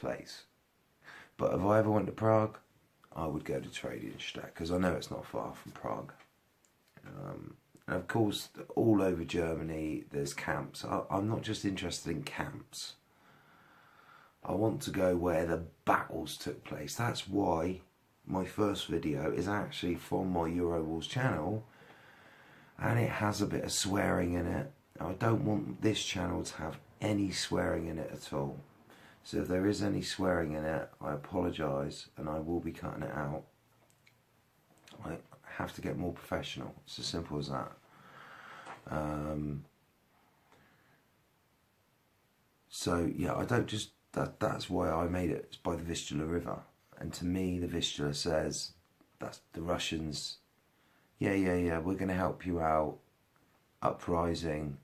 place. But if I ever went to Prague, I would go to Tradingstadt, because I know it's not far from Prague. And of course, all over Germany, there's camps. I'm not just interested in camps. I want to go where the battles took place. That's why my first video is actually from my Euro Wars channel, and it has a bit of swearing in it. I don't want this channel to have any swearing in it at all. So if there is any swearing in it, I apologise, and I will be cutting it out. I have to get more professional. It's as simple as that. So yeah, I don't just... That's why I made it. It's by the Vistula River. And to me, the Vistula says, that's the Russians, yeah, we're going to help you out. Uprising,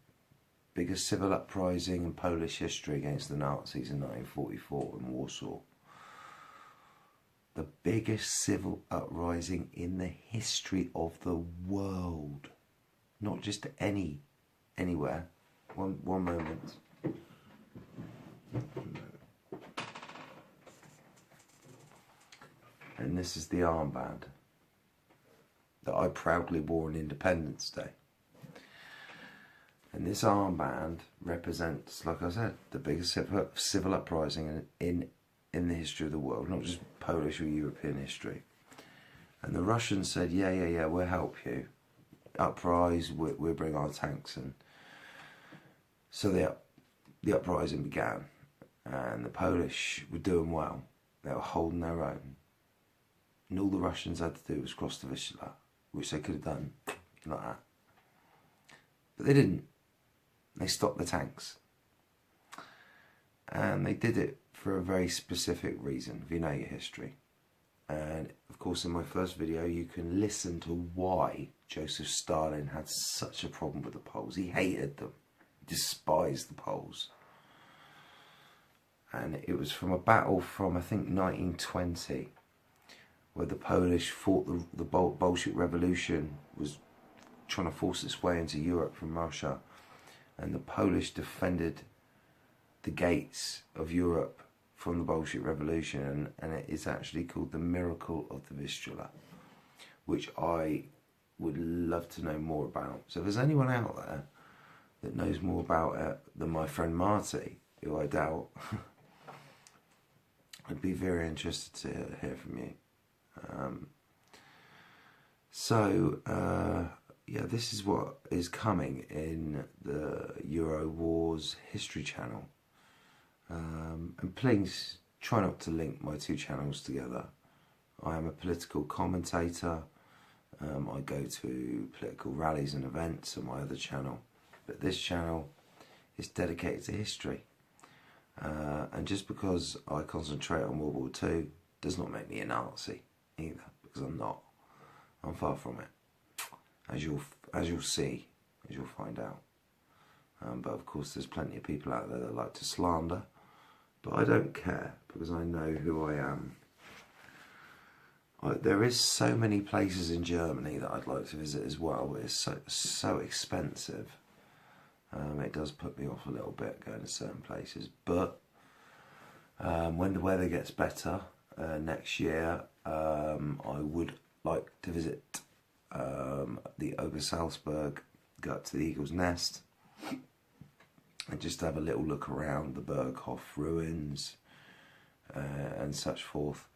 biggest civil uprising in Polish history against the Nazis in 1944 in Warsaw. The biggest civil uprising in the history of the world. Not just anywhere. One moment. And this is the armband that I proudly wore on Independence Day. And this armband represents, like I said, the biggest civil uprising in the history of the world, not just Polish or European history. And the Russians said, yeah, we'll help you. Uprise, we'll bring our tanks in. So the uprising began, and the Polish were doing well. They were holding their own. And all the Russians had to do was cross the Vistula, which they could have done like that. But they didn't. They stopped the tanks. And they did it for a very specific reason, if you know your history. And of course, in my first video, you can listen to why Joseph Stalin had such a problem with the Poles. He hated them, despised the Poles. And it was from a battle from, I think, 1920, where the Polish fought the Bolshevik Revolution, was trying to force its way into Europe from Russia. And the Polish defended the gates of Europe from the Bolshevik Revolution, and it is actually called the Miracle of the Vistula, which I would love to know more about. So if there's anyone out there that knows more about it than my friend Marty, who I doubt, I'd be very interested to hear from you. Yeah, this is what is coming in the Euro Wars History channel. And please try not to link my two channels together. I am a political commentator. I go to political rallies and events on my other channel. But this channel is dedicated to history. And just because I concentrate on World War II does not make me a Nazi either, because I'm not. I'm far from it. As you'll see, as you'll find out. But of course there's plenty of people out there that like to slander, but I don't care, because I know who I am. There is so many places in Germany that I'd like to visit as well, but it's so expensive. It does put me off a little bit going to certain places, but when the weather gets better next year, I would like to visit the Obersalzberg, go up to the Eagle's Nest, and just have a little look around the Berghof ruins and such forth.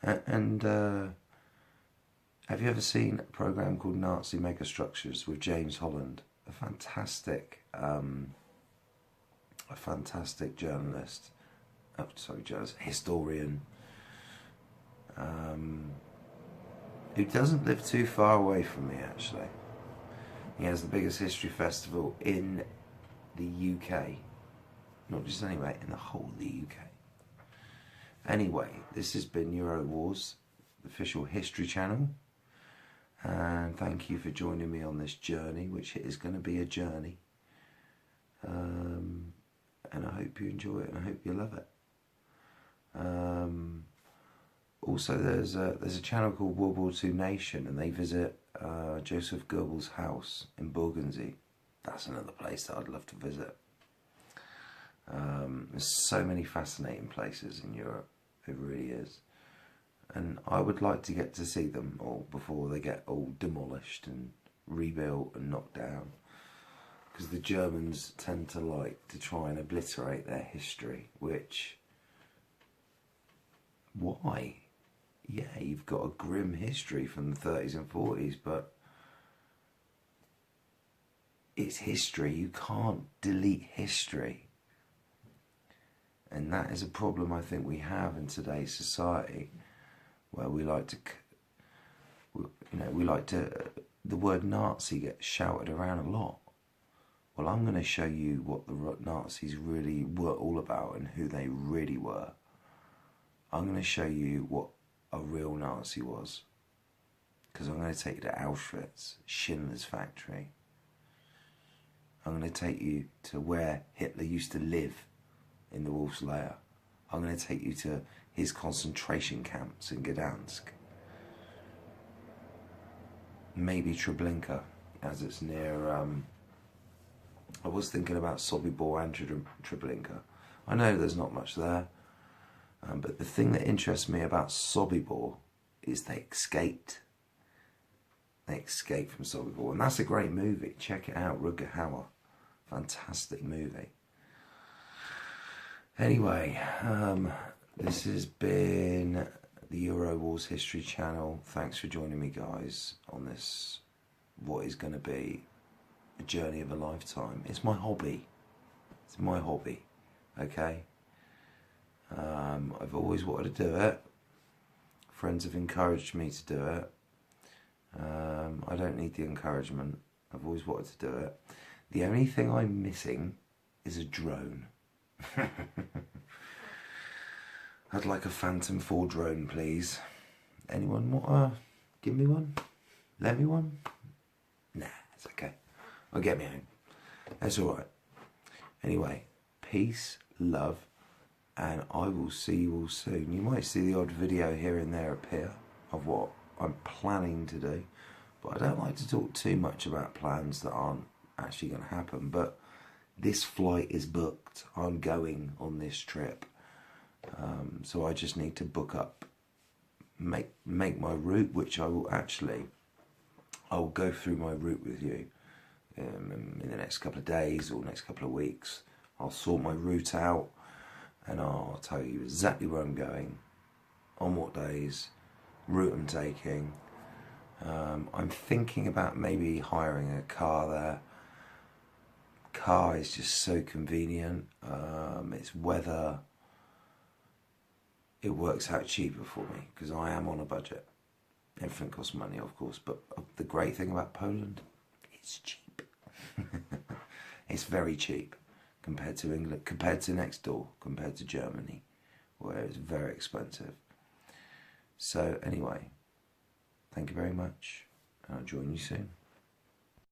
And have you ever seen a program called Nazi Megastructures with James Holland? A fantastic journalist, historian, who doesn't live too far away from me, actually. He has the biggest history festival in the UK. Not just anywhere, in the whole of the UK. Anyway, this has been Euro Wars, the official history channel. And thank you for joining me on this journey, which is going to be a journey. And I hope you enjoy it, and I hope you love it. Also, there's a channel called World War II Nation, and they visit Joseph Goebbels' house in Burgundy. That's another place that I'd love to visit. There's so many fascinating places in Europe, it really is. And I would like to get to see them all before they get all demolished and rebuilt and knocked down. Because the Germans tend to like to try and obliterate their history, which... why? Yeah, you've got a grim history from the 30s and 40s, but it's history. You can't delete history. And that is a problem I think we have in today's society, where we like to, the word Nazi gets shouted around a lot. Well, I'm going to show you what the Nazis really were all about and who they really were. I'm going to show you what a real Nazi was. Because I'm going to take you to Auschwitz, Schindler's factory. I'm going to take you to where Hitler used to live in the Wolf's Lair. I'm going to take you to his concentration camps in Gdansk. Maybe Treblinka, as it's near... I was thinking about Sobibor and Treblinka. I know there's not much there, but the thing that interests me about Sobibor is they escaped. They escaped from Sobibor, and that's a great movie. Check it out, Rutger Hauer. Fantastic movie. Anyway, this has been the Euro Wars History Channel. Thanks for joining me, guys, on this, what is going to be a journey of a lifetime. It's my hobby. It's my hobby, okay? I've always wanted to do it. Friends have encouraged me to do it. I don't need the encouragement. I've always wanted to do it. The only thing I'm missing is a drone. I'd like a Phantom 4 drone, please. Anyone want to give me one? Let me one? Nah, it's okay. I'll get me own. That's alright. Anyway, peace, love, and I will see you all soon. You might see the odd video here and there appear of what I'm planning to do, but I don't like to talk too much about plans that aren't actually going to happen. But this flight is booked. I'm going on this trip, so I just need to book up, make my route, which I will actually, I'll go through my route with you in the next couple of days or next couple of weeks. I'll sort my route out and I'll tell you exactly where I'm going, on what days, route I'm taking. I'm thinking about maybe hiring a car there. Car is just so convenient. It's weather. It works out cheaper for me because I am on a budget. Everything costs money, of course, but the great thing about Poland, it's cheap. It's very cheap compared to England, compared to next door, compared to Germany, where it's very expensive. So anyway, thank you very much, and I'll join you soon.